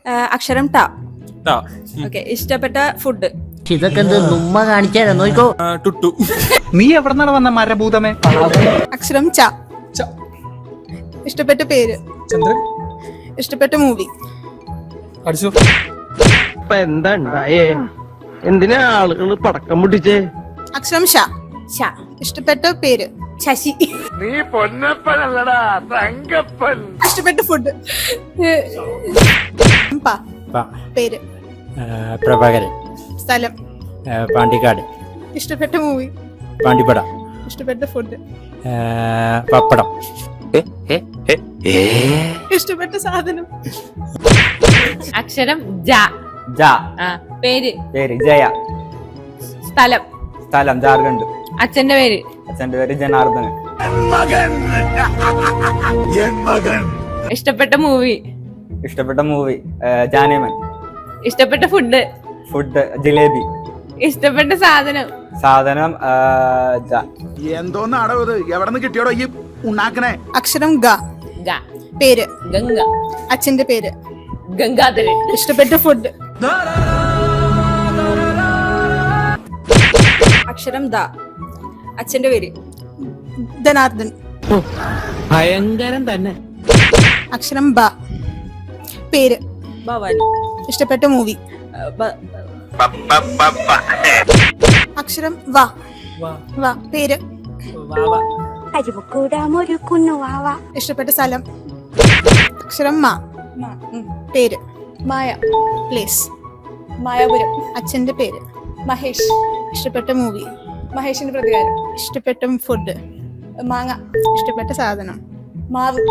അക്ഷരം ട. ഓക്കെ. ഇഷ്ടപ്പെട്ട ഫുഡ്. ഇതൊക്കെ ഉമ്മ കാണിച്ചാലോ നോക്കോ. ടുട്ടു. നീ എവിടെന്നാണ് വന്ന മരഭൂതമേ? അക്ഷരം ച. ഇഷ്ടപ്പെട്ട പേര്. ചന്ദ്രൻ. ഇഷ്ടപ്പെട്ട മൂവി. അടിച്ചു. ഇപ്പൊ എന്താ ഉണ്ടായേ? എന്തിനാ ആളുകൾ പടക്കം പൊട്ടിച്ചേ? അക്ഷരം ഷ. ഷ. ഇഷ്ടപ്പെട്ട പേര്. ശശി. നീ പൊന്നപ്പനല്ലടാ തങ്കപ്പൻ. ഇഷ്ടപ്പെട്ട ഫുഡ്. പേര്. പ്രഭാകരൻ. സ്ഥലം. പാണ്ടിക്കാട്. ഇഷ്ടപ്പെട്ട മൂവി. പാണ്ടിപ്പട. ഇഷ്ടപ്പെട്ട ഫുഡ്. പപ്പടം. ഇഷ്ടപ്പെട്ട സാധനം. അക്ഷരം ജ. ജ. പേര്. പേര് ജയ. സ്ഥലം. സ്ഥലം ജാർഖണ്ഡ്. അച്ഛന്റെ പേര്. അച്ഛന്റെ പേര് ജനാർദ്ദനൻ. ഇഷ്ടപ്പെട്ട മൂവി. ഇഷ്ടപ്പെട്ട മൂവി ജാനേമൻ. ഇഷ്ടപ്പെട്ട ഫുഡ്. ഫുഡ് ജിലേബി. ഇഷ്ടപ്പെട്ട സാധനം. സാധനം എന്തോന്നാടോ ഇത്? എവിടെ നിന്ന് കിട്ടിയോടോ ഈ ഉണ്ടാക്കണേ? അക്ഷരം ഗ. ഗ. പേര്. ഗംഗ. അച്ഛന്റെ പേര്. ഗംഗാധരൻ. ഇഷ്ടപ്പെട്ട ഫുഡ്. അക്ഷരം ദ. അച്ഛന്റെ പേര്. ധനാർദ്ദൻ. ഭയങ്കരം തന്നെ. അക്ഷരം ബ. പേര്. ഭവാനി. ഇഷ്ടപ്പെട്ട മൂവി. അക്ഷരം വ. വ. പേര്. ഇഷ്ടപ്പെട്ട സ്ഥലം. അക്ഷരം മ. പേര്. മായ. പ്ലേസ്. മായാപുരം. അച്ഛന്റെ പേര്. മഹേഷ്. ഇഷ്ടപ്പെട്ട മൂവി. മഹേഷിന്റെ പ്രതികാരം. ഇഷ്ടപ്പെട്ട ഫുഡ്. മാങ്ങ. ഇഷ്ടപ്പെട്ട സാധനം. മാവ്.